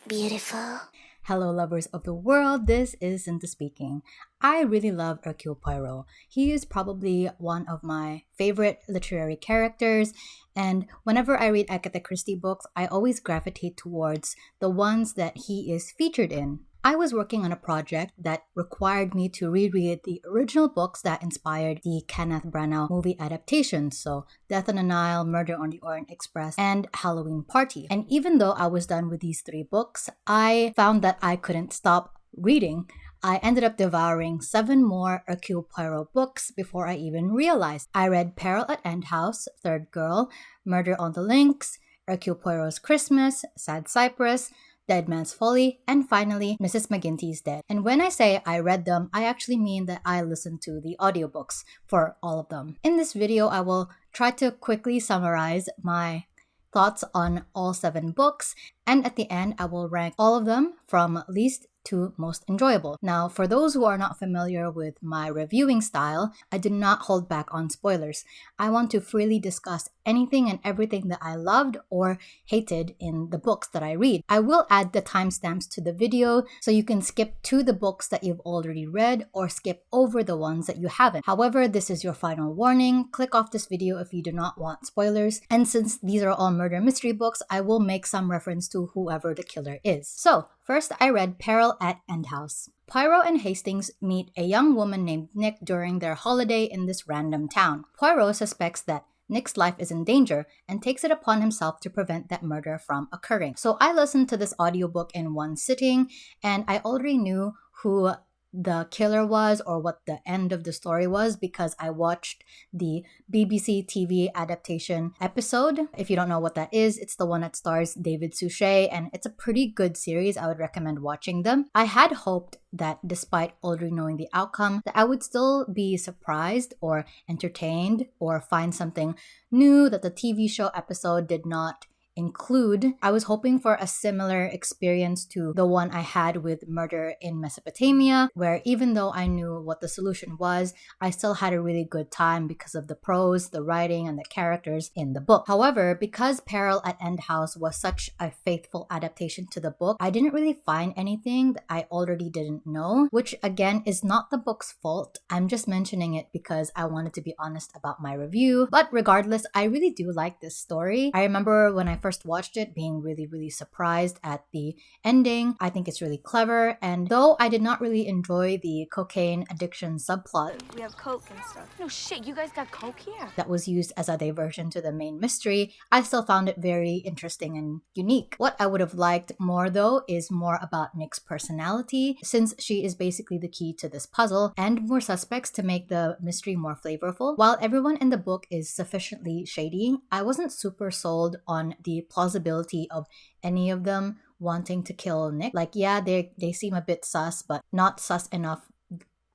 beautiful? Hello, lovers of the world. This is Sinta speaking. I really love Hercule Poirot. He is probably one of my favorite literary characters, and whenever I read Agatha Christie books, I always gravitate towards the ones that he is featured in. I was working on a project that required me to reread the original books that inspired the Kenneth Branagh movie adaptations, so Death on the Nile, Murder on the Orient Express, and Halloween Party. And even though I was done with these three books, I found that I couldn't stop reading. I ended up devouring 7 more Hercule Poirot books before I even realized. I read Peril at End House, Third Girl, Murder on the Links, Hercule Poirot's Christmas, Sad Cypress, Dead Man's Folly, and finally, Mrs. McGINTY'S Dead. And when I say I read them, I actually mean that I listened to the audiobooks for all of them. In this video, I will try to quickly summarize my thoughts on all 7 books, and at the end, I will rank all of them from least to most enjoyable. Now, for those who are not familiar with my reviewing style, I do not hold back on spoilers. I want to freely discuss anything and everything that I loved or hated in the books that I read. I will add the timestamps to the video so you can skip to the books that you've already read or skip over the ones that you haven't. However, this is your final warning. Click off this video if you do not want spoilers. And since these are all murder mystery books, I will make some reference to whoever the killer is. So, first, I read Peril at End House. Poirot and Hastings meet a young woman named Nick during their holiday in this random town. Poirot suspects that Nick's life is in danger and takes it upon himself to prevent that murder from occurring. So I listened to this audiobook in one sitting, and I already knew who the killer was or what the end of the story was because I watched the BBC TV adaptation episode. If you don't know what that is, it's the one that stars David Suchet, and it's a pretty good series. I would recommend watching them. I had hoped that despite already knowing the outcome, that I would still be surprised or entertained or find something new that the TV show episode did not include. I was hoping for a similar experience to the one I had with Murder in Mesopotamia, where even though I knew what the solution was, I still had a really good time because of the prose, the writing, and the characters in the book. However, because Peril at End House was such a faithful adaptation to the book, I didn't really find anything that I already didn't know, which again is not the book's fault. I'm just mentioning it because I wanted to be honest about my review. But regardless, I really do like this story. I remember when I first watched it being really surprised at the ending. I think it's really clever, and though I did not really enjoy the cocaine addiction subplot, We have Coke and stuff. No shit, you guys got Coke here? that was used as a diversion to the main mystery, I still found it very interesting and unique. What I would have liked more though is more about Nick's personality, since she is basically the key to this puzzle, and more suspects to make the mystery more flavorful. While everyone in the book is sufficiently shady, I wasn't super sold on the plausibility of any of them wanting to kill Nick. Like, yeah, they seem a bit sus, but not sus enough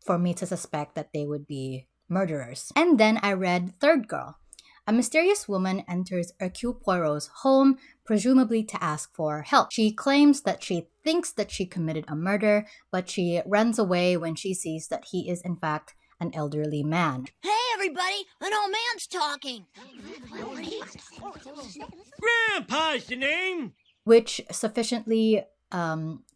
for me to suspect that they would be murderers. And then I read Third Girl. A mysterious woman enters Hercule Poirot's home, presumably to ask for help. She claims that she thinks that she committed a murder, but she runs away when she sees that he is in fact an elderly man. Hey, everybody! An old man's talking! Grandpa's the name! Which sufficiently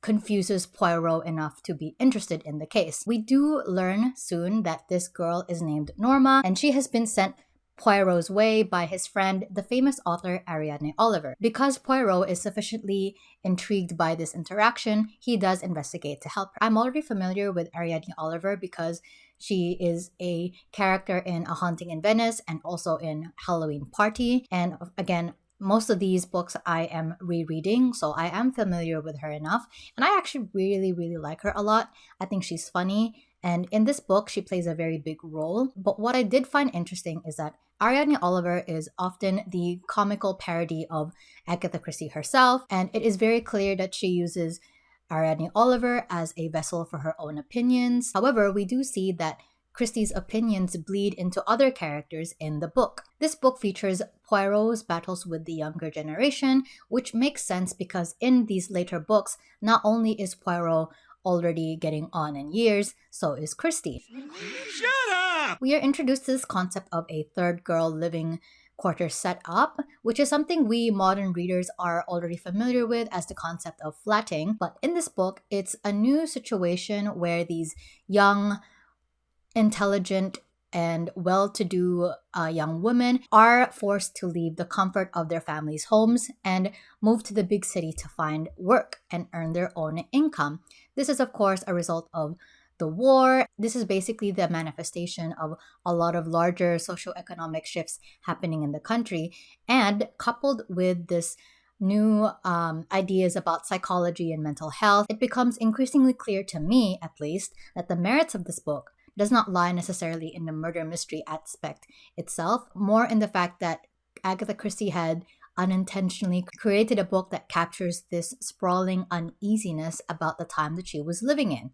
confuses Poirot enough to be interested in the case. We do learn soon that this girl is named Norma, and she has been sent Poirot's way by his friend, the famous author Ariadne Oliver. Because Poirot is sufficiently intrigued by this interaction, he does investigate to help her. I'm already familiar with Ariadne Oliver because she is a character in A Haunting in Venice and also in Halloween Party. And again, most of these books I am rereading, so I am familiar with her enough. And I actually really like her a lot. I think she's funny. And in this book, she plays a very big role. But what I did find interesting is that Ariadne Oliver is often the comical parody of Agatha Christie herself. And it is very clear that she uses Ariadne Oliver as a vessel for her own opinions. However, we do see that Christie's opinions bleed into other characters in the book. This book features Poirot's battles with the younger generation, which makes sense because in these later books, not only is Poirot already getting on in years, so is Christie. Shut up! We are introduced to this concept of a third girl living quarters set up, which is something we modern readers are already familiar with as the concept of flatting. But in this book, it's a new situation where these young, intelligent, and well-to-do young women are forced to leave the comfort of their families' homes and move to the big city to find work and earn their own income. This is, of course, a result of the war. This is basically the manifestation of a lot of larger socioeconomic shifts happening in the country. And coupled with this new ideas about psychology and mental health, it becomes increasingly clear to me, at least, that the merits of this book does not lie necessarily in the murder mystery aspect itself, more in the fact that Agatha Christie had unintentionally created a book that captures this sprawling uneasiness about the time that she was living in.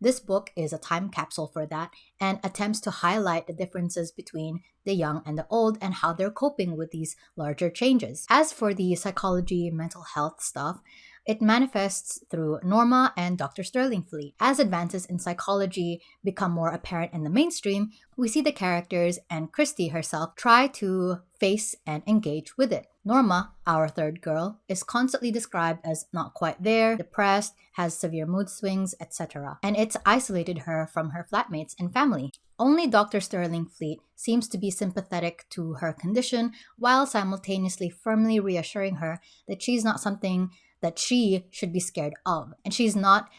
This book is a time capsule for that and attempts to highlight the differences between the young and the old and how they're coping with these larger changes. As for the psychology, mental health stuff, it manifests through Norma and Dr. Sterling Fleet. As advances in psychology become more apparent in the mainstream, we see the characters and Christie herself try to face and engage with it. Norma, our third girl, is constantly described as not quite there, depressed, has severe mood swings, etc. And it's isolated her from her flatmates and family. Only Dr. Sterling Fleet seems to be sympathetic to her condition while simultaneously firmly reassuring her that she's not something that she should be scared of, and she's not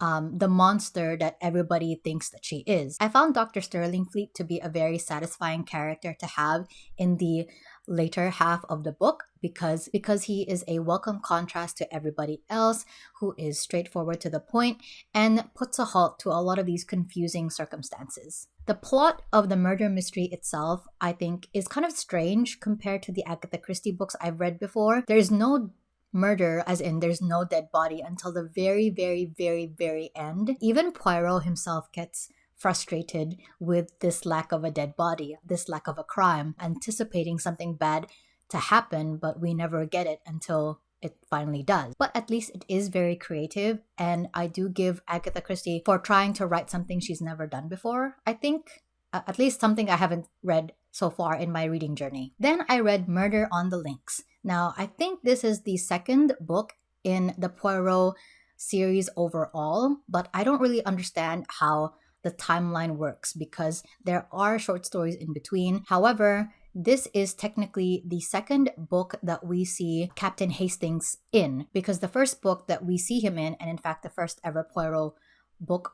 the monster that everybody thinks that she is. I found Dr. Sterling Fleet to be a very satisfying character to have in the later half of the book because he is a welcome contrast to everybody else who is straightforward to the point and puts a halt to a lot of these confusing circumstances. The plot of the murder mystery itself, I think, is kind of strange compared to the Agatha Christie books I've read before. There's no murder, as in there's no dead body, until the very, very, very, very end. Even Poirot himself gets frustrated with this lack of a dead body, this lack of a crime, anticipating something bad to happen, but we never get it until it finally does. But at least it is very creative, and I do give Agatha Christie for trying to write something she's never done before. I think, at least something I haven't read so far in my reading journey. Then I read Murder on the Links. Now, I think this is the second book in the Poirot series overall, but I don't really understand how the timeline works because there are short stories in between. However, this is technically the second book that we see Captain Hastings in, because the first book that we see him in, and in fact the first ever Poirot book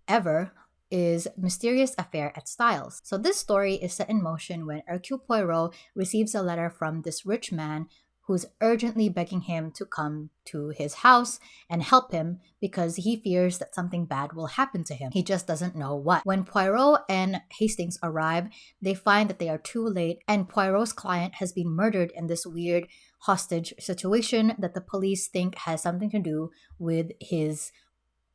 ever, is Mysterious Affair at Styles. So this story is set in motion when Hercule Poirot receives a letter from this rich man who's urgently begging him to come to his house and help him because he fears that something bad will happen to him. He just doesn't know what. When Poirot and Hastings arrive, they find that they are too late and Poirot's client has been murdered in this weird hostage situation that the police think has something to do with his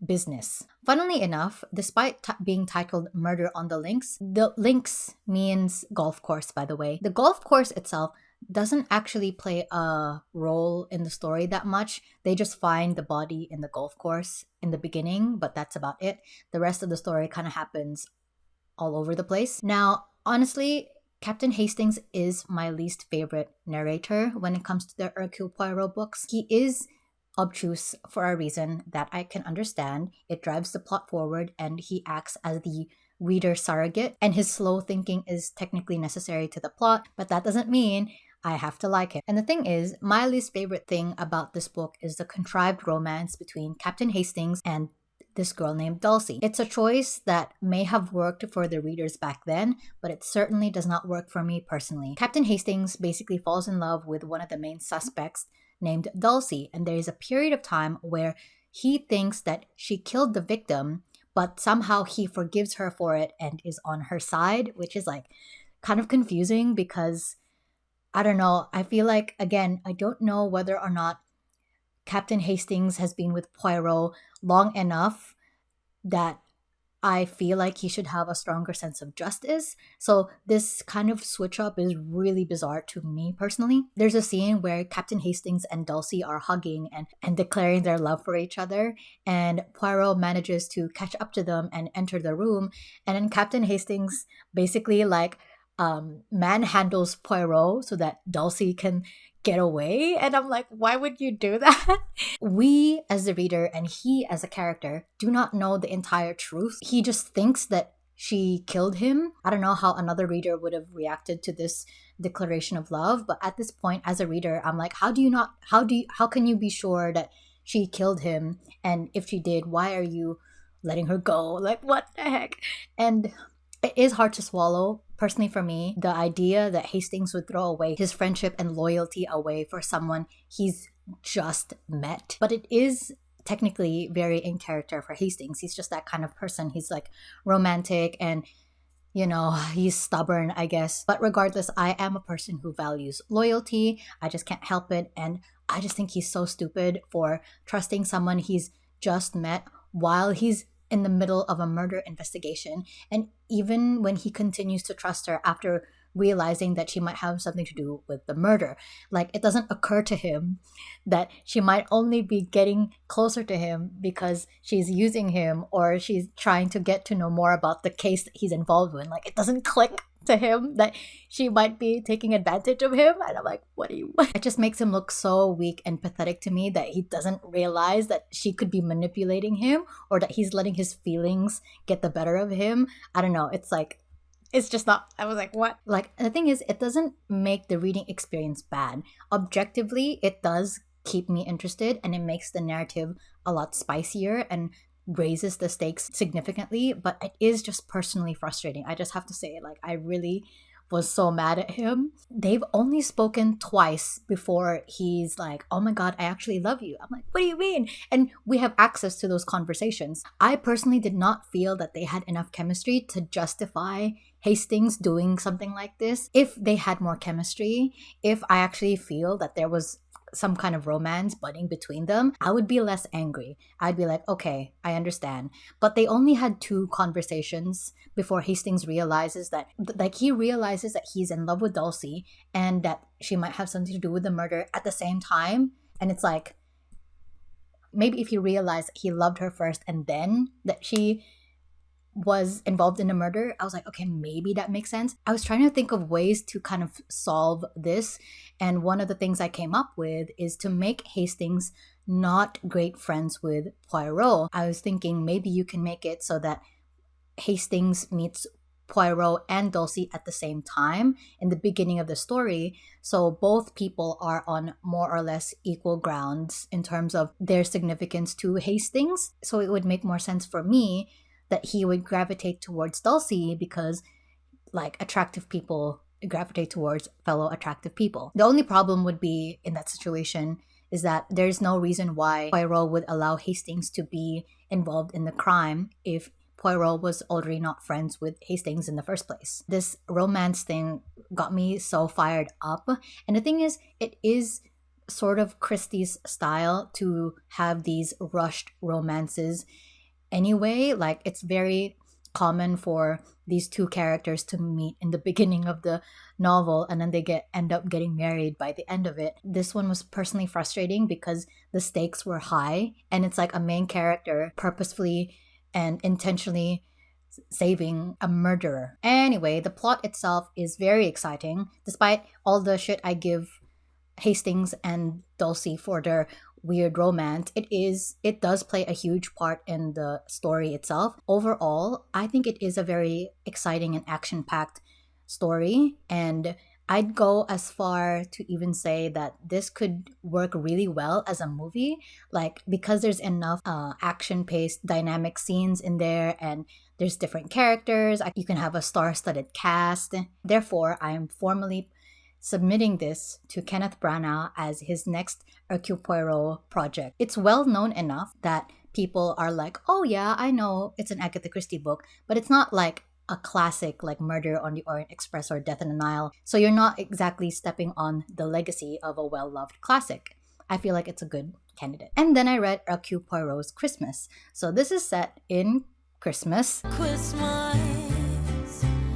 business. Funnily enough, despite being titled Murder on the Links means golf course, by the way. The golf course itself doesn't actually play a role in the story that much. They just find the body in the golf course in the beginning, but that's about it. The rest of the story kind of happens all over the place. Now, honestly, Captain Hastings is my least favorite narrator when it comes to the Hercule Poirot books. He is obtuse for a reason that I can understand. It drives the plot forward and he acts as the reader surrogate, and his slow thinking is technically necessary to the plot, but that doesn't mean I have to like him. And the thing is, my least favorite thing about this book is the contrived romance between Captain Hastings and this girl named Dulcie. It's a choice that may have worked for the readers back then, but it certainly does not work for me personally. Captain Hastings basically falls in love with one of the main suspects named Dulcie, and there is a period of time where he thinks that she killed the victim, but somehow he forgives her for it and is on her side, which is like kind of confusing because I don't know. I feel like, again, I don't know whether or not Captain Hastings has been with Poirot long enough that I feel like he should have a stronger sense of justice. So this kind of switch up is really bizarre to me personally. There's a scene where Captain Hastings and Dulcie are hugging and declaring their love for each other, and Poirot manages to catch up to them and enter the room, and then Captain Hastings basically like manhandles Poirot so that Dulcie can get away. And I'm like, why would you do that? We as the reader and he as a character do not know the entire truth. He just thinks that she killed him. I don't know how another reader would have reacted to this declaration of love, but at this point as a reader, I'm like, how can you be sure that she killed him? And if she did, why are you letting her go? Like, what the heck? And it is hard to swallow. Personally, for me, the idea that Hastings would throw away his friendship and loyalty away for someone he's just met. But it is technically very in character for Hastings. He's just that kind of person. He's like romantic and, you know, he's stubborn, I guess. But regardless, I am a person who values loyalty. I just can't help it. And I just think he's so stupid for trusting someone he's just met while he's in the middle of a murder investigation. And even when he continues to trust her after realizing that she might have something to do with the murder, like, it doesn't occur to him that she might only be getting closer to him because she's using him or she's trying to get to know more about the case that he's involved in. Like, it doesn't click to him that she might be taking advantage of him. And I'm like, what do you it just makes him look so weak and pathetic to me that he doesn't realize that she could be manipulating him or that he's letting his feelings get the better of him. I don't know, it's like, it's just not, I was like, what? Like, the thing is, it doesn't make the reading experience bad. Objectively, it does keep me interested and it makes the narrative a lot spicier and raises the stakes significantly, but it is just personally frustrating. I just have to say, like, I really was so mad at him. They've only spoken twice before he's like, oh my god, I actually love you. I'm like, what do you mean? And we have access to those conversations. I personally did not feel that they had enough chemistry to justify Hastings doing something like this. If they had more chemistry, if I actually feel that there was some kind of romance budding between them, I would be less angry. I'd be like, okay, I understand. But they only had 2 conversations before Hastings realizes that, he realizes that he's in love with Dulcie and that she might have something to do with the murder at the same time. And it's like, maybe if he realized he loved her first and then that she was involved in the murder, I was like, okay, maybe that makes sense. I was trying to think of ways to kind of solve this, and one of the things I came up with is to make Hastings not great friends with Poirot. I was thinking maybe you can make it so that Hastings meets Poirot and Dulcie at the same time in the beginning of the story, so both people are on more or less equal grounds in terms of their significance to Hastings. So it would make more sense for me that he would gravitate towards Dulcie because, like, attractive people gravitate towards fellow attractive people. The only problem would be in that situation is that there's no reason why Poirot would allow Hastings to be involved in the crime if Poirot was already not friends with Hastings in the first place. This romance thing got me so fired up. And the thing is, it is sort of Christie's style to have these rushed romances anyway. Like, it's very common for these 2 characters to meet in the beginning of the novel and then they end up getting married by the end of it. This one was personally frustrating because the stakes were high and it's like a main character purposefully and intentionally saving a murderer. Anyway, the plot itself is very exciting despite all the shit I give Hastings and Dulcie for their weird romance. It does play a huge part in the story itself. Overall, I think it is a very exciting and action-packed story, and I'd go as far to even say that this could work really well as a movie, like, because there's enough action-paced dynamic scenes in there and there's different characters. You can have a star-studded cast. Therefore, I'm formally submitting this to Kenneth Branagh as his next Hercule Poirot project. It's well known enough that people are like, oh yeah, I know it's an Agatha Christie book, but it's not like a classic like Murder on the Orient Express or Death in the Nile. So you're not exactly stepping on the legacy of a well-loved classic. I feel like it's a good candidate. And then I read Hercule Poirot's Christmas. So this is set in Christmas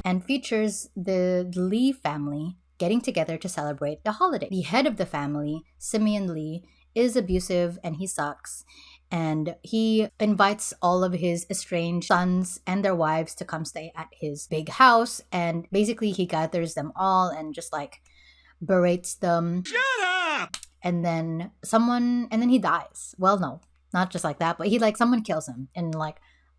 and features the Lee family getting together to celebrate the holiday. The head of the family, Simeon Lee, is abusive and he sucks. and he invites all of his estranged sons and their wives to come stay at his big house, and basically he gathers them all and just like berates them. Shut up! And then he dies. Well, no, not just like that, but someone kills him in like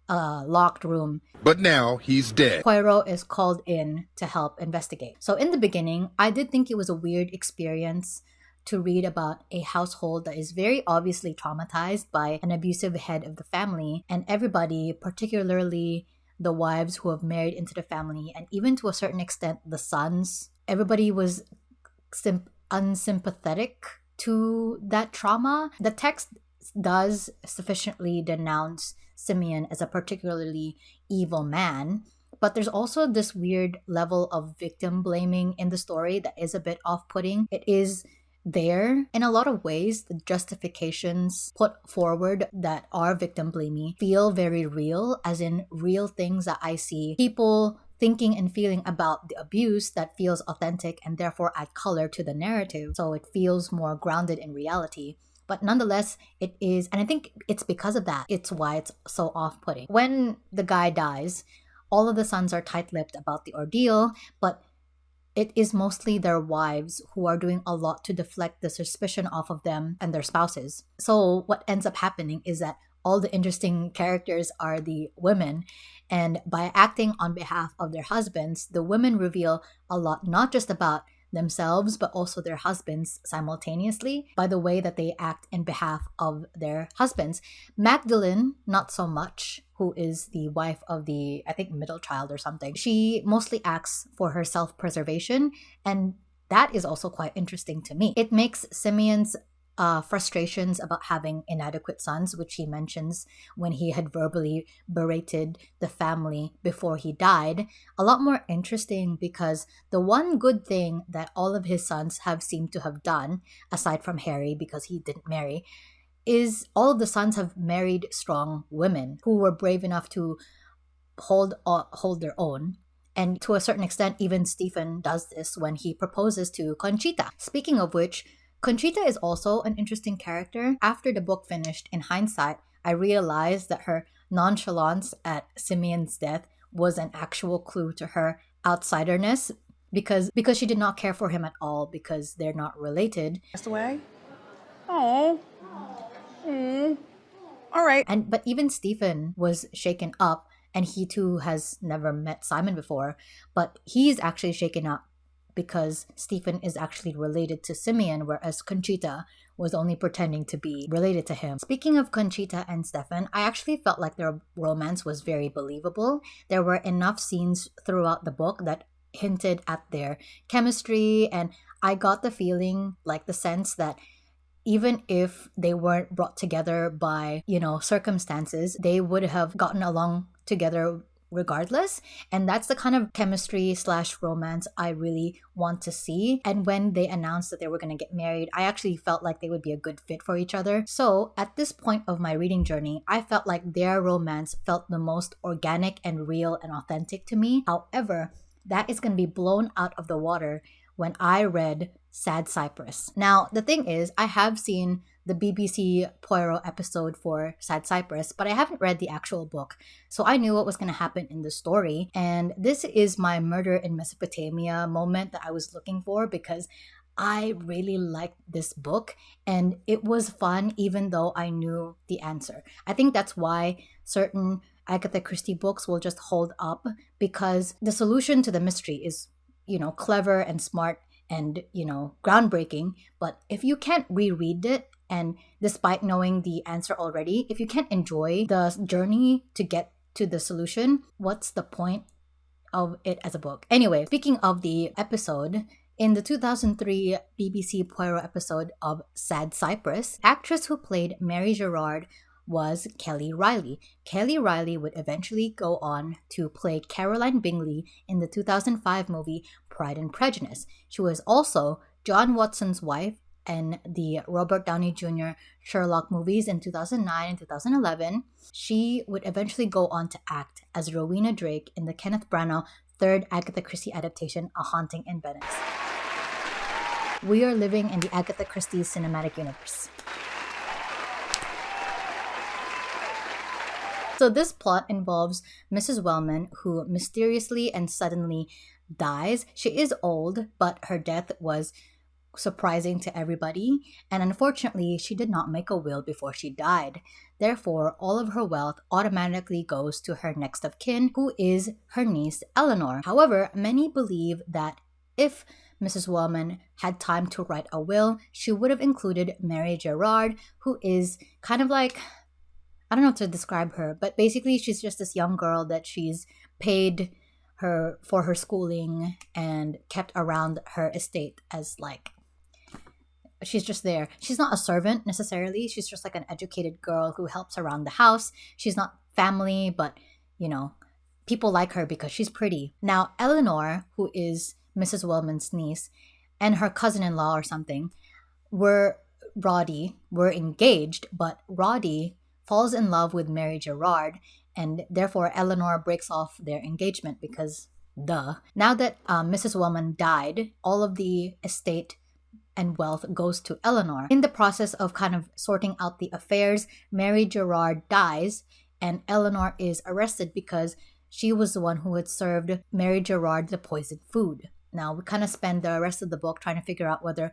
a locked room. But now he's dead. Poirot is called in to help investigate. So in the beginning, I did think it was a weird experience to read about a household that is very obviously traumatized by an abusive head of the family, and everybody, particularly the wives who have married into the family, and even to a certain extent the sons, everybody was unsympathetic to that trauma. The text does sufficiently denounce Simeon as a particularly evil man, but there's also this weird level of victim blaming in the story that is a bit off-putting. It is there in a lot of ways. The justifications put forward that are victim blaming feel very real, as in real things that I see people thinking and feeling about the abuse that feels authentic and therefore add color to the narrative, so it feels more grounded in reality. But nonetheless, it is, and I think it's because of that, it's why it's so off-putting. When the guy dies, all of the sons are tight-lipped about the ordeal, but it is mostly their wives who are doing a lot to deflect the suspicion off of them and their spouses. So what ends up happening is that all the interesting characters are the women, and by acting on behalf of their husbands, the women reveal a lot, not just about themselves, but also their husbands simultaneously by the way that they act in behalf of their husbands. Magdalene, not so much, who is the wife of the, I think, middle child or something. She mostly acts for her self-preservation, and that is also quite interesting to me. It makes Simeon's frustrations about having inadequate sons, which he mentions when he had verbally berated the family before he died, a lot more interesting, because the one good thing that all of his sons have seemed to have done, aside from Harry because he didn't marry, is all of the sons have married strong women who were brave enough to hold their own. And to a certain extent, even Stephen does this when he proposes to Conchita. Speaking of which, Conchita is also an interesting character. After the book finished, in hindsight, I realized that her nonchalance at Simeon's death was an actual clue to her outsiderness, because she did not care for him at all, because they're not related. Passed away? Oh. All right. But even Stephen was shaken up, and he too has never met Simon before, but he's actually shaken up because Stephen is actually related to Simeon, whereas Conchita was only pretending to be related to him. Speaking of Conchita and Stephen, I actually felt like their romance was very believable. There were enough scenes throughout the book that hinted at their chemistry, and I got the feeling, like the sense that even if they weren't brought together by, circumstances, they would have gotten along together regardless. And that's the kind of chemistry / romance I really want to see. And when they announced that they were going to get married, I actually felt like they would be a good fit for each other. So at this point of my reading journey, I felt like their romance felt the most organic and real and authentic to me. However, that is going to be blown out of the water when I read Sad Cypress. Now, the thing is, I have seen the BBC Poirot episode for Sad Cypress, but I haven't read the actual book, so I knew what was going to happen in the story. And this is my Murder in Mesopotamia moment that I was looking for, because I really liked this book and it was fun even though I knew the answer. I think that's why certain Agatha Christie books will just hold up, because the solution to the mystery is, clever and smart and, groundbreaking. But if you can't reread it, and despite knowing the answer already, if you can't enjoy the journey to get to the solution, what's the point of it as a book? Anyway, speaking of the episode, in the 2003 BBC Poirot episode of Sad Cypress, actress who played Mary Gerard was Kelly Riley. Kelly Riley would eventually go on to play Caroline Bingley in the 2005 movie Pride and Prejudice. She was also John Watson's wife in the Robert Downey Jr. Sherlock movies in 2009 and 2011. She would eventually go on to act as Rowena Drake in the Kenneth Branagh third Agatha Christie adaptation, A Haunting in Venice. We are living in the Agatha Christie cinematic universe. So this plot involves Mrs. Wellman, who mysteriously and suddenly dies. She is old, but her death was surprising to everybody, and unfortunately, she did not make a will before she died. Therefore, all of her wealth automatically goes to her next of kin, who is her niece Eleanor. However, many believe that if Mrs. Wellman had time to write a will, she would have included Mary Gerard, who is kind of like, I don't know how to describe her, but basically she's just this young girl that she's paid her for her schooling and kept around her estate as like, she's just there. She's not a servant necessarily. She's just like an educated girl who helps around the house. She's not family, but you know, people like her because she's pretty. Now, Eleanor, who is Mrs. Wellman's niece, and her cousin-in-law or something, were engaged, but Roddy falls in love with Mary Gerard, and therefore Eleanor breaks off their engagement because duh. Now that Mrs. Wellman died, all of the estate and wealth goes to Eleanor. In the process of kind of sorting out the affairs, Mary Gerard dies and Eleanor is arrested because she was the one who had served Mary Gerard the poisoned food. Now, we kind of spend the rest of the book trying to figure out whether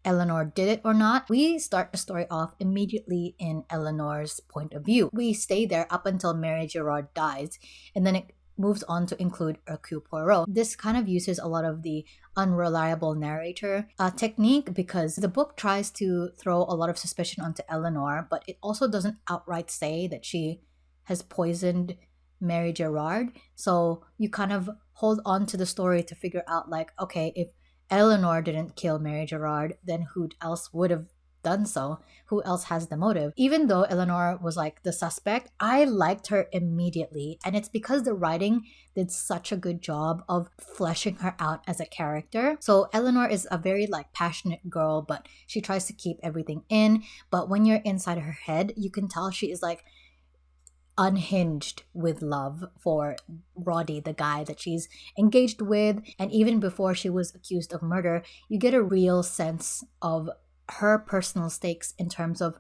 Eleanor did it or not. We start the story off immediately in Eleanor's point of view. We stay there up until Mary Gerard dies, and then it moves on to include Hercule Poirot. This kind of uses a lot of the unreliable narrator technique because the book tries to throw a lot of suspicion onto Eleanor, but it also doesn't outright say that she has poisoned Mary Gerard. So you kind of hold on to the story to figure out like, okay, if Eleanor didn't kill Mary Gerard, then who else would have done so? Who else has the motive? Even though Eleanor was like the suspect, I liked her immediately, and it's because the writing did such a good job of fleshing her out as a character. So Eleanor is a very like passionate girl, but she tries to keep everything in, but when you're inside her head, you can tell she is like unhinged with love for Roddy, the guy that she's engaged with. And even before she was accused of murder, you get a real sense of her personal stakes in terms of,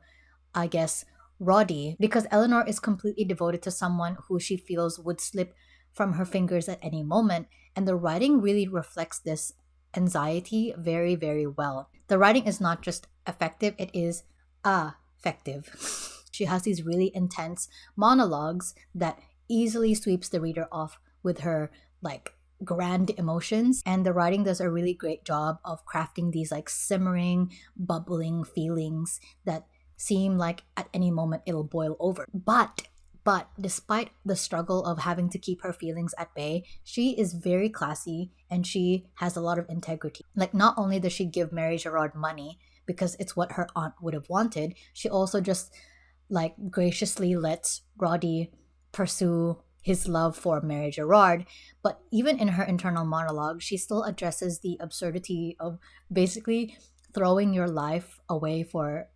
I guess, Roddy, because Eleanor is completely devoted to someone who she feels would slip from her fingers at any moment, and the writing really reflects this anxiety very, very well. The writing is not just effective, it is effective. She has these really intense monologues that easily sweeps the reader off with her like grand emotions, and the writing does a really great job of crafting these like simmering, bubbling feelings that seem like at any moment it'll boil over. But despite the struggle of having to keep her feelings at bay, she is very classy and she has a lot of integrity. Like, not only does she give Mary Gerard money because it's what her aunt would have wanted, she also just like graciously lets Roddy pursue his love for Mary Gerard. But even in her internal monologue, she still addresses the absurdity of basically throwing your life away for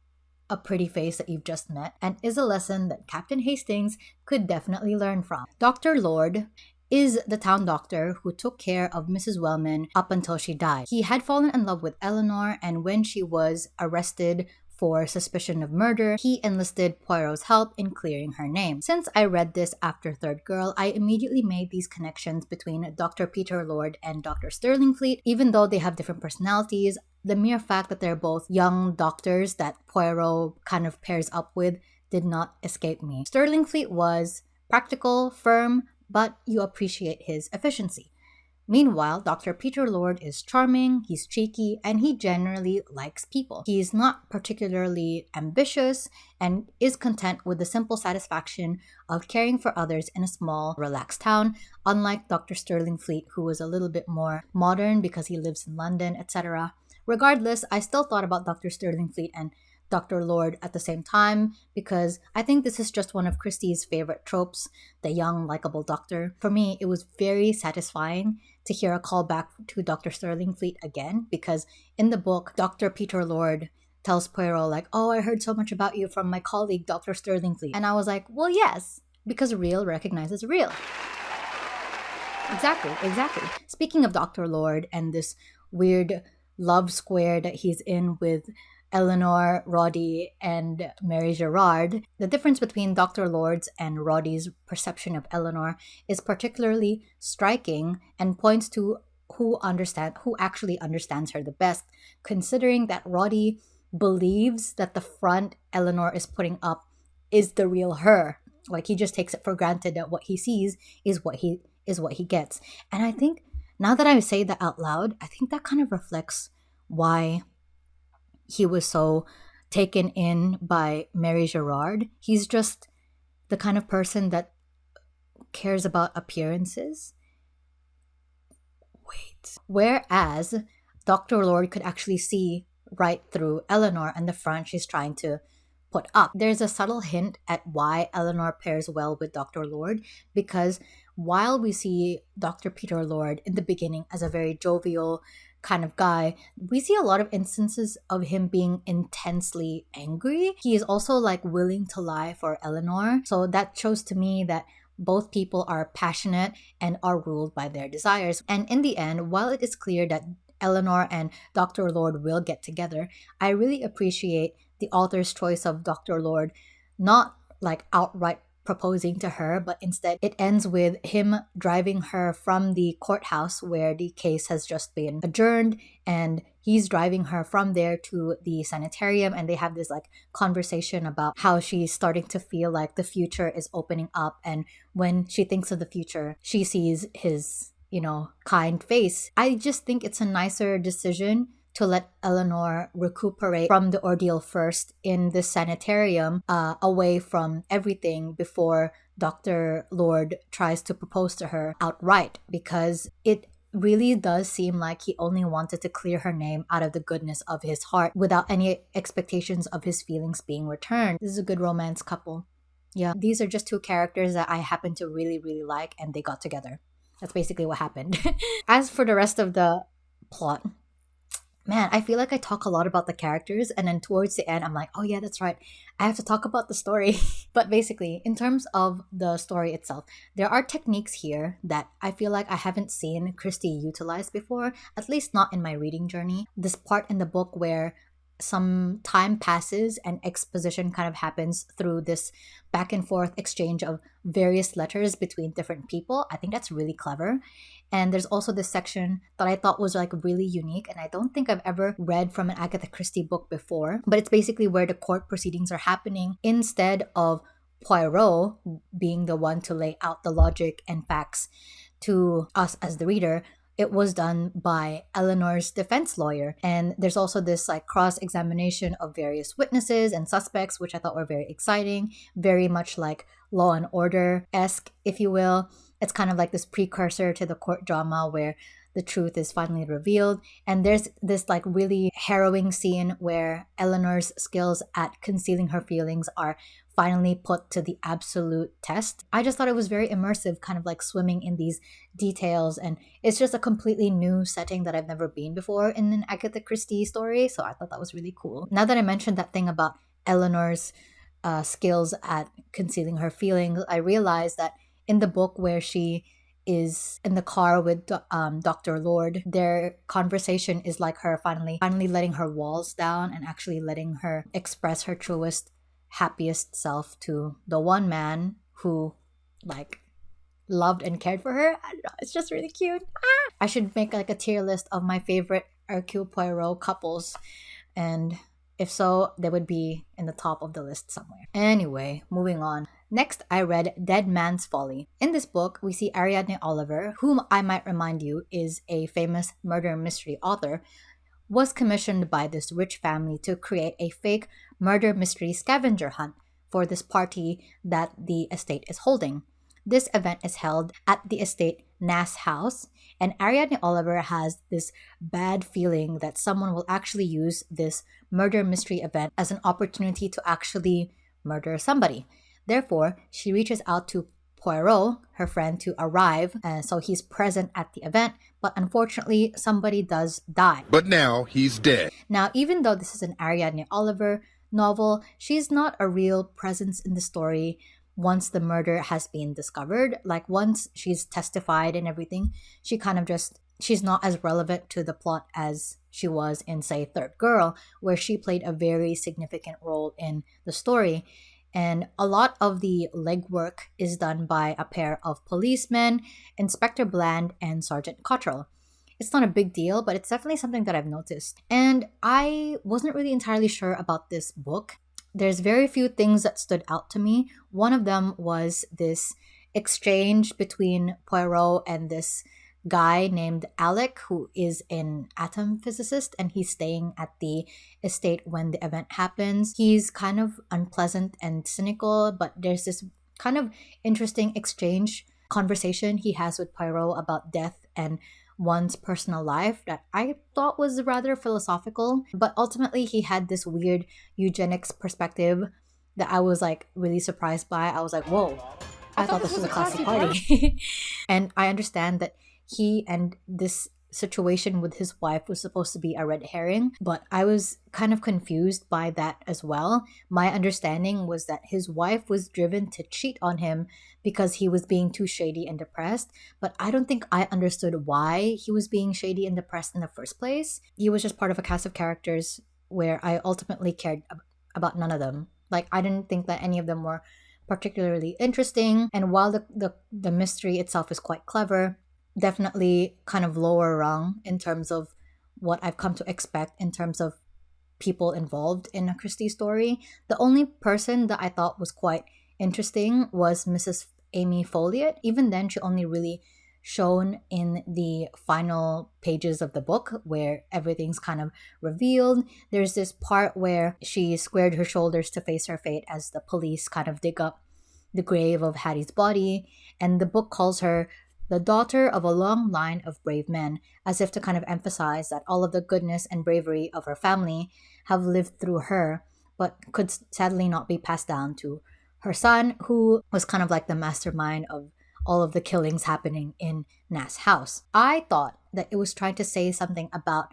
a pretty face that you've just met, and is a lesson that Captain Hastings could definitely learn from. Dr. Lord is the town doctor who took care of Mrs. Wellman up until she died. He had fallen in love with Eleanor, and when she was arrested for suspicion of murder, he enlisted Poirot's help in clearing her name. Since I read this after Third Girl, I immediately made these connections between Dr. Peter Lord and Dr. Stirlingfleet. Even though they have different personalities, the mere fact that they're both young doctors that Poirot kind of pairs up with did not escape me. Stirlingfleet was practical, firm, but you appreciate his efficiency. Meanwhile, Dr. Peter Lord is charming, he's cheeky, and he generally likes people. He's not particularly ambitious and is content with the simple satisfaction of caring for others in a small, relaxed town, unlike Dr. Stirlingfleet, who is a little bit more modern because he lives in London, etc. Regardless, I still thought about Dr. Stirlingfleet and Dr. Lord at the same time because I think this is just one of Christie's favorite tropes, the young, likable doctor. For me, it was very satisfying to hear a callback to Dr. Stirlingfleet again, because in the book, Dr. Peter Lord tells Poirot like, "Oh, I heard so much about you from my colleague, Dr. Stirlingfleet." And I was like, well, yes, because real recognizes real. Exactly. Speaking of Dr. Lord and this weird love square that he's in with Eleanor, Roddy, and Mary Gerard, the difference between Dr. Lord's and Roddy's perception of Eleanor is particularly striking and points to who actually understands her the best, considering that Roddy believes that the front Eleanor is putting up is the real her. Like, he just takes it for granted that what he sees is what he gets. And I think now that I say that out loud, I think that kind of reflects why he was so taken in by Mary Gerard. He's just the kind of person that cares about appearances. Whereas Dr. Lord could actually see right through Eleanor and the front she's trying to put up. There's a subtle hint at why Eleanor pairs well with Dr. Lord, because while we see Dr. Peter Lord in the beginning as a very jovial kind of guy, we see a lot of instances of him being intensely angry. He is also like willing to lie for Eleanor. So that shows to me that both people are passionate and are ruled by their desires. And in the end, while it is clear that Eleanor and Dr. Lord will get together, I really appreciate the author's choice of Dr. Lord not like outright proposing to her, but instead it ends with him driving her from the courthouse where the case has just been adjourned, and he's driving her from there to the sanitarium, and they have this like conversation about how she's starting to feel like the future is opening up, and when she thinks of the future, she sees his, kind face. I just think it's a nicer decision to let Eleanor recuperate from the ordeal first in the sanitarium, away from everything before Dr. Lord tries to propose to her outright, because it really does seem like he only wanted to clear her name out of the goodness of his heart without any expectations of his feelings being returned. This is a good romance couple. Yeah, these are just two characters that I happen to really, really like, and they got together. That's basically what happened. As for the rest of the plot, man, I feel like I talk a lot about the characters, and then towards the end, I'm like, oh yeah, that's right, I have to talk about the story. But basically, in terms of the story itself, there are techniques here that I feel like I haven't seen Christie utilize before, at least not in my reading journey. This part in the book where some time passes and exposition kind of happens through this back and forth exchange of various letters between different people. I think that's really clever. And there's also this section that I thought was like really unique, and I don't think I've ever read from an Agatha Christie book before, but it's basically where the court proceedings are happening. Instead of Poirot being the one to lay out the logic and facts to us as the reader, it was done by Eleanor's defense lawyer. And there's also this like cross-examination of various witnesses and suspects, which I thought were very exciting, very much like Law and Order-esque, if you will. It's kind of like this precursor to the court drama where the truth is finally revealed. And there's this like really harrowing scene where Eleanor's skills at concealing her feelings are finally put to the absolute test. I just thought it was very immersive, kind of like swimming in these details, and it's just a completely new setting that I've never been before in an Agatha Christie story, so I thought that was really cool. Now that I mentioned that thing about Eleanor's skills at concealing her feelings, I realized that in the book where she is in the car with Dr. Lord, their conversation is like her finally letting her walls down and actually letting her express her truest, happiest self to the one man who like loved and cared for her. I don't know, it's just really cute. I should make like a tier list of my favorite Hercule Poirot couples, and if so, they would be in the top of the list somewhere. Anyway, moving on. Next, I read Dead Man's Folly. In this book, we see Ariadne Oliver, whom I might remind you is a famous murder mystery author, was commissioned by this rich family to create a fake murder mystery scavenger hunt for this party that the estate is holding. This event is held at the estate Nass House, and Ariadne Oliver has this bad feeling that someone will actually use this murder mystery event as an opportunity to actually murder somebody. Therefore, she reaches out to Poirot, her friend, to arrive, so he's present at the event, but unfortunately, somebody does die. But now he's dead. Now, even though this is an Ariadne Oliver novel, she's not a real presence in the story once the murder has been discovered. Like, once she's testified and everything, she kind of just, she's not as relevant to the plot as she was in, say, Third Girl, where she played a very significant role in the story. And a lot of the legwork is done by a pair of policemen, Inspector Bland and Sergeant Cottrell. It's not a big deal, but it's definitely something that I've noticed. And I wasn't really entirely sure about this book. There's very few things that stood out to me. One of them was this exchange between Poirot and this guy named Alec, who is an atom physicist, and he's staying at the estate when the event happens. He's kind of unpleasant and cynical, but there's this kind of interesting conversation he has with Poirot about death and one's personal life that I thought was rather philosophical. But ultimately, he had this weird eugenics perspective that I was like really surprised by. I was like, whoa, I thought this was a classy party. And I understand that he and this situation with his wife was supposed to be a red herring, but I was kind of confused by that as well. My understanding was that his wife was driven to cheat on him because he was being too shady and depressed, but I don't think I understood why he was being shady and depressed in the first place. He was just part of a cast of characters where I ultimately cared about none of them. Like, I didn't think that any of them were particularly interesting, and while the mystery itself is quite clever, definitely kind of lower rung in terms of what I've come to expect in terms of people involved in a Christie story. The only person that I thought was quite interesting was Mrs. Amy Folliot. Even then, she only really shown in the final pages of the book where everything's kind of revealed. There's this part where she squared her shoulders to face her fate as the police kind of dig up the grave of Hattie's body, and the book calls her the daughter of a long line of brave men, as if to kind of emphasize that all of the goodness and bravery of her family have lived through her, but could sadly not be passed down to her son, who was kind of like the mastermind of all of the killings happening in Nass House. I thought that it was trying to say something about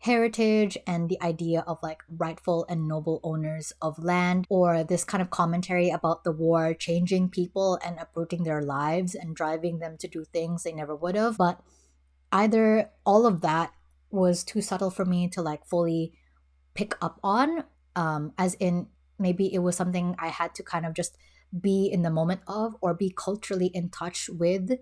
heritage and the idea of like rightful and noble owners of land, or this kind of commentary about the war changing people and uprooting their lives and driving them to do things they never would have. But either all of that was too subtle for me to like fully pick up on, as in maybe it was something I had to kind of just be in the moment of or be culturally in touch with,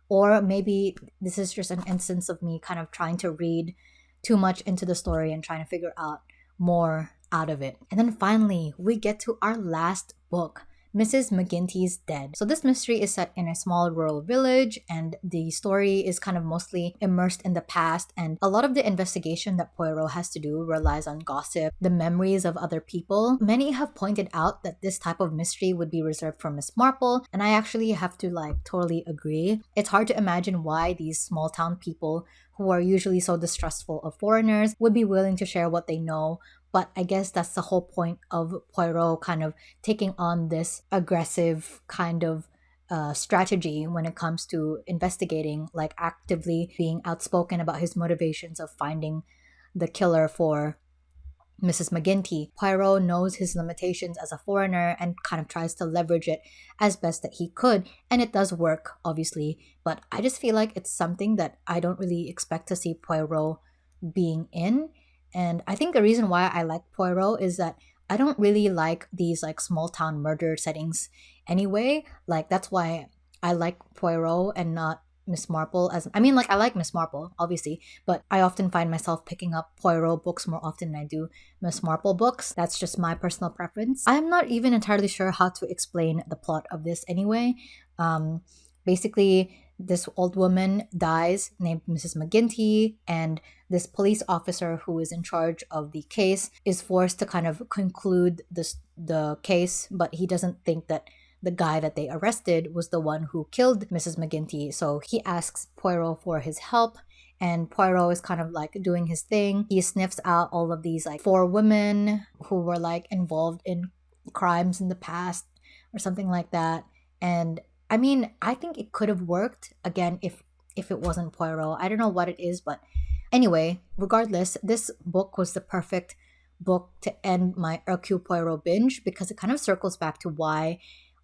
or maybe this is just an instance of me kind of trying to read too much into the story and trying to figure out more out of it. And then finally, we get to our last book, Mrs. McGINTY'S Dead. So this mystery is set in a small rural village, and the story is kind of mostly immersed in the past, and a lot of the investigation that Poirot has to do relies on gossip, the memories of other people. Many have pointed out that this type of mystery would be reserved for Miss Marple, and I actually have to like totally agree. It's hard to imagine why these small town people who are usually so distrustful of foreigners would be willing to share what they know. But I guess that's the whole point of Poirot kind of taking on this aggressive kind of strategy when it comes to investigating, like actively being outspoken about his motivations of finding the killer for Mrs. McGinty. Poirot knows his limitations as a foreigner and kind of tries to leverage it as best that he could. And it does work, obviously. But I just feel like it's something that I don't really expect to see Poirot being in. And I think the reason why I like Poirot is that I don't really like these like small town murder settings anyway. Like that's why I like Poirot and not Miss Marple. I like Miss Marple, obviously, but I often find myself picking up Poirot books more often than I do Miss Marple books. That's just my personal preference. I'm not even entirely sure how to explain the plot of this anyway. Basically, this old woman dies named Mrs. McGinty, and this police officer who is in charge of the case is forced to kind of conclude the case, but he doesn't think that the guy that they arrested was the one who killed Mrs. McGinty. So he asks Poirot for his help, and Poirot is kind of like doing his thing. He sniffs out all of these like 4 women who were like involved in crimes in the past or something like that. And I mean, I think it could have worked, again, if it wasn't Poirot. I don't know what it is, but anyway, regardless, this book was the perfect book to end my Hercule Poirot binge because it kind of circles back to why,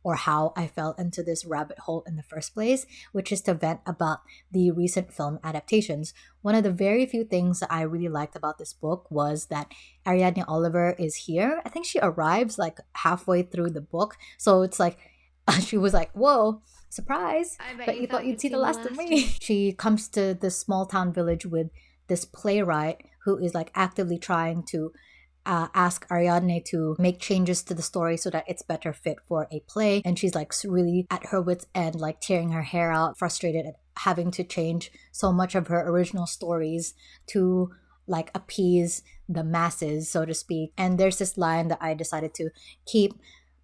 or how I fell into this rabbit hole in the first place, which is to vent about the recent film adaptations. One of the very few things that I really liked about this book was that Ariadne Oliver is here. I think she arrives like halfway through the book. So it's like, she was like, whoa, surprise, but you thought you'd see the last of me. She comes to this small town village with this playwright who is like actively trying to ask Ariadne to make changes to the story so that it's better fit for a play. And she's like really at her wit's end, like tearing her hair out, frustrated at having to change so much of her original stories to like appease the masses, so to speak. And there's this line that I decided to keep.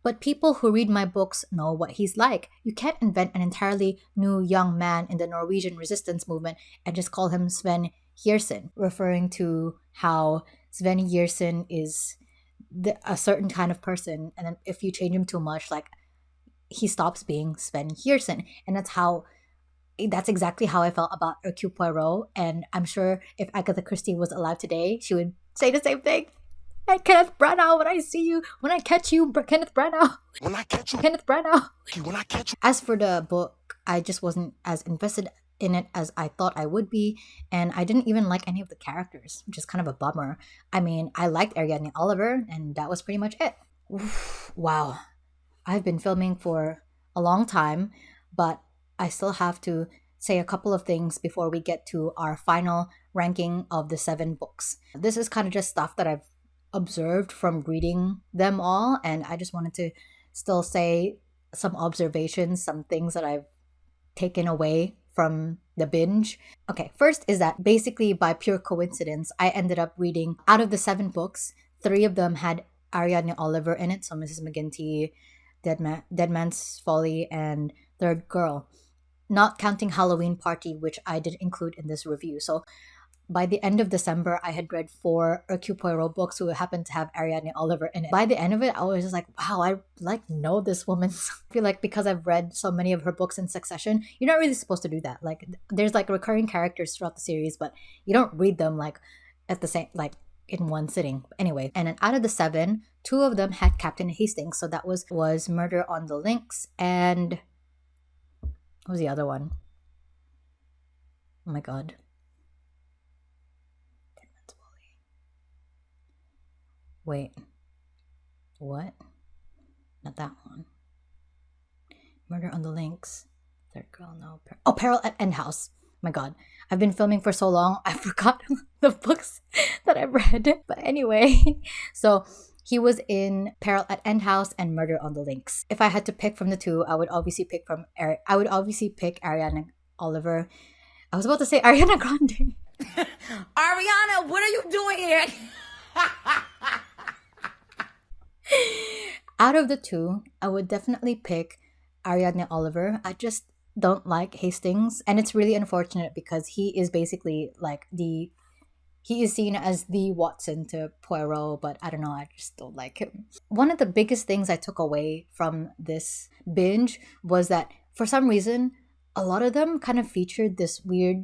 But people who read my books know what he's like. You can't invent an entirely new young man in the Norwegian resistance movement and just call him Sven Gjersen, referring to how Sven Gjersen is a certain kind of person, and then if you change him too much, like he stops being Sven Gjersen. And that's exactly how I felt about Hercule Poirot, and I'm sure if Agatha Christie was alive today, she would say the same thing. Hey, Kenneth Branagh, when I catch you, Kenneth Branagh. When I catch you. Kenneth Branagh. When I catch you. As for the book, I just wasn't as invested in it as I thought I would be, and I didn't even like any of the characters, which is kind of a bummer. I mean, I liked Ariadne Oliver, and that was pretty much it. Oof, wow. I've been filming for a long time, but I still have to say a couple of things before we get to our final ranking of the 7 books. This is kind of just stuff that I've observed from reading them all, and I just wanted to still say some observations, some things that I've taken away from the binge. Okay, first is that basically by pure coincidence, I ended up reading, out of the 7 books, 3 of them had Ariadne Oliver in it, so Mrs. McGinty, Dead Man's Folly, and Third Girl, not counting Halloween Party, which I did include in this review. So by the end of December, I had read 4 Hercule Poirot books who happened to have Ariadne Oliver in it. By the end of it, I was just like, wow, I know this woman. I feel like because I've read so many of her books in succession, you're not really supposed to do that. Like, there's like recurring characters throughout the series, but you don't read them like at the same, like in one sitting. Anyway, and then out of the 7, 2 of them had Captain Hastings. So that was Murder on the Links, and what was the other one? Oh my god. Wait, what? Not that one. Murder on the Links. Third Girl, no. Peril at End House. My god, I've been filming for so long, I forgot the books that I've read. But anyway, so he was in Peril at End House and Murder on the Links. If I had to pick from the 2, I would obviously pick Ariadne Oliver. I was about to say Ariana Grande. Ariana, what are you doing here? Out of the 2, I would definitely pick Ariadne Oliver. I just don't like Hastings, and it's really unfortunate because he is basically like he is seen as the Watson to Poirot, but I don't know, I just don't like him. One of the biggest things I took away from this binge was that for some reason, a lot of them kind of featured this weird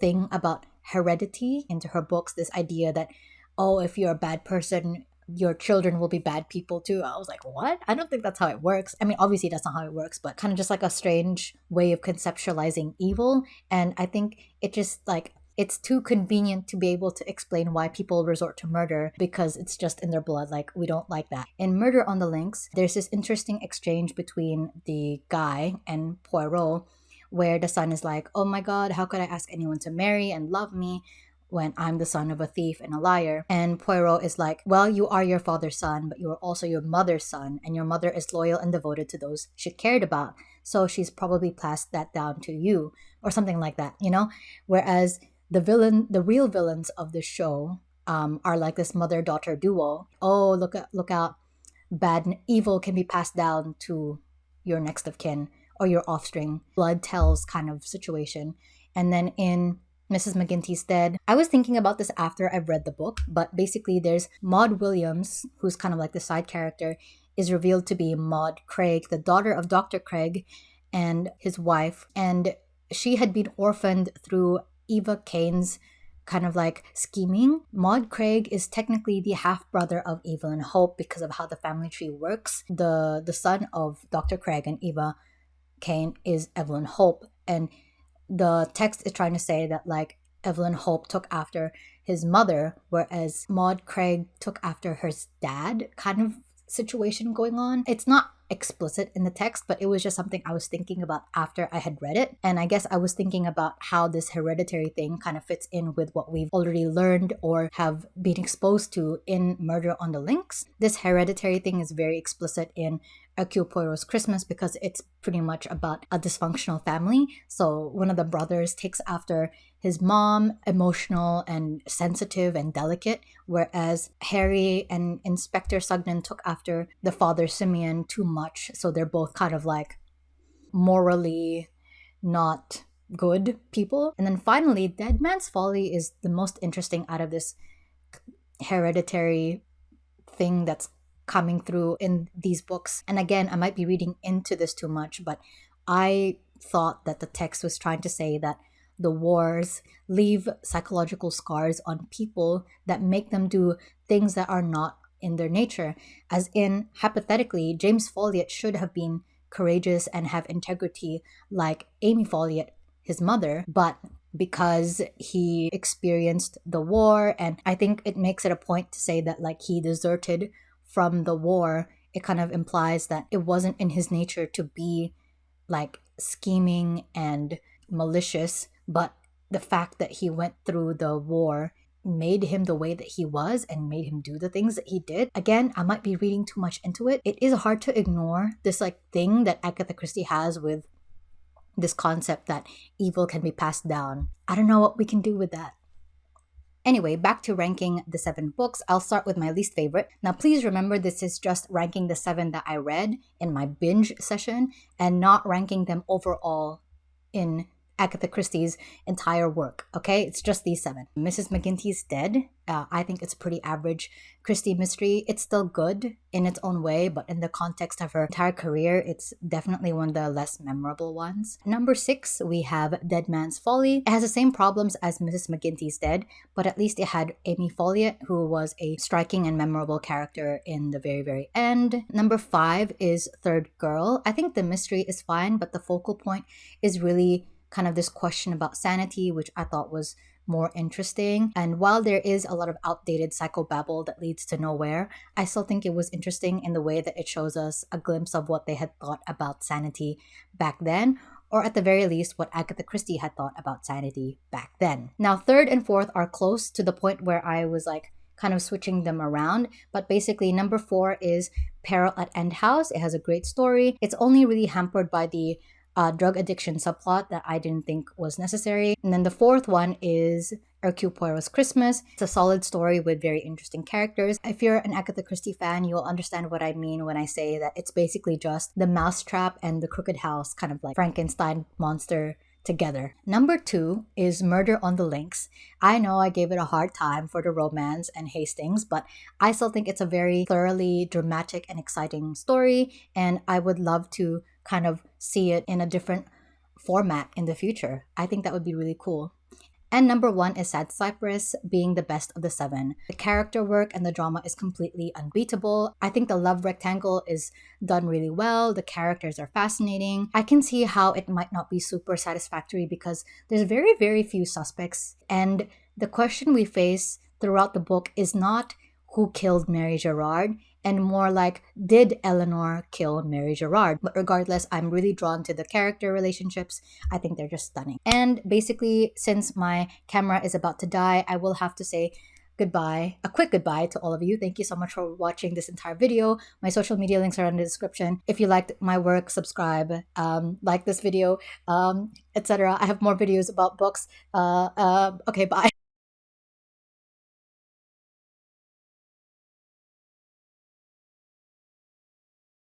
thing about heredity into her books, this idea that, oh, if you're a bad person, your children will be bad people too. I was like, what? I don't think that's how it works. I mean, obviously that's not how it works, but kind of just like a strange way of conceptualizing evil. And I think it just like, it's too convenient to be able to explain why people resort to murder because it's just in their blood. Like, we don't like that. In Murder on the Links, there's this interesting exchange between the guy and Poirot where the son is like, oh my god, how could I ask anyone to marry and love me when I'm the son of a thief and a liar? And Poirot is like, well, you are your father's son, but you are also your mother's son, and your mother is loyal and devoted to those she cared about, so she's probably passed that down to you, or something like that, you know? Whereas the real villains of the show are like this mother-daughter duo. Oh, look out, bad and evil can be passed down to your next of kin or your offspring. Blood tells kind of situation. And then in Mrs. McGinty's Dead, I was thinking about this after I've read the book, but basically there's Maud Williams, who's kind of like the side character, is revealed to be Maud Craig, the daughter of Dr. Craig and his wife, and she had been orphaned through Eva Kane's kind of like scheming. Maud Craig is technically the half-brother of Evelyn Hope because of how the family tree works. The son of Dr. Craig and Eva Kane is Evelyn Hope, and the text is trying to say that like Evelyn Hope took after his mother, whereas Maud Craig took after her dad, kind of situation going on. It's not explicit in the text, but it was just something I was thinking about after I had read it. And I guess I was thinking about how this hereditary thing kind of fits in with what we've already learned or have been exposed to in Murder on the Links. This hereditary thing is very explicit in Hercule Poirot's Christmas because it's pretty much about a dysfunctional family. So one of the brothers takes after his mom, emotional and sensitive and delicate, whereas Harry and Inspector Sugden took after the father Simeon too much. So they're both kind of like morally not good people. And then finally, Dead Man's Folly is the most interesting out of this hereditary thing that's coming through in these books. And again, I might be reading into this too much, but I thought that the text was trying to say that the wars leave psychological scars on people that make them do things that are not in their nature. As in, hypothetically, James Folliot should have been courageous and have integrity like Amy Folliot, his mother, but because he experienced the war, and I think it makes it a point to say that like he deserted from the war, it kind of implies that it wasn't in his nature to be like scheming and malicious, but the fact that he went through the war made him the way that he was and made him do the things that he did. Again, I might be reading too much into it. It is hard to ignore this like thing that Agatha Christie has with this concept that evil can be passed down. I don't know what we can do with that. Anyway, back to ranking the 7 books. I'll start with my least favorite. Now, please remember this is just ranking the 7 that I read in my binge session and not ranking them overall in Agatha Christie's entire work, okay? It's just these 7. Mrs. McGinty's Dead. I think it's a pretty average Christie mystery. It's still good in its own way, but in the context of her entire career, it's definitely one of the less memorable ones. Number 6, we have Dead Man's Folly. It has the same problems as Mrs. McGinty's Dead, but at least it had Amy Folliot, who was a striking and memorable character in the very, very end. Number 5 is Third Girl. I think the mystery is fine, but the focal point is really kind of this question about sanity, which I thought was more interesting. And while there is a lot of outdated psychobabble that leads to nowhere, I still think it was interesting in the way that it shows us a glimpse of what they had thought about sanity back then, or at the very least, what Agatha Christie had thought about sanity back then. Now, 3rd and 4th are close to the point where I was like kind of switching them around, but basically number 4 is Peril at End House. It has a great story. It's only really hampered by the drug addiction subplot that I didn't think was necessary. And then the 4th one is Hercule Poirot's Christmas. It's a solid story with very interesting characters. If you're an Agatha Christie fan, you'll understand what I mean when I say that it's basically just the mousetrap and the crooked house, kind of like Frankenstein monster together. Number 2 is Murder on the Links. I know I gave it a hard time for the romance and Hastings, but I still think it's a very thoroughly dramatic and exciting story, and I would love to kind of see it in a different format in the future. I think that would be really cool. And number 1 is Sad Cypress, being the best of the 7. The character work and the drama is completely unbeatable. I think the love rectangle is done really well. The characters are fascinating. I can see how it might not be super satisfactory because there's very, very few suspects. And the question we face throughout the book is not who killed Mary Gerard, and more like, did Eleanor kill Mary Gerard? But regardless, I'm really drawn to the character relationships. I think they're just stunning. And basically, since my camera is about to die, I will have to say goodbye, a quick goodbye to all of you. Thank you so much for watching this entire video. My social media links are in the description. If you liked my work, subscribe, like this video, etc. I have more videos about books. Okay, bye.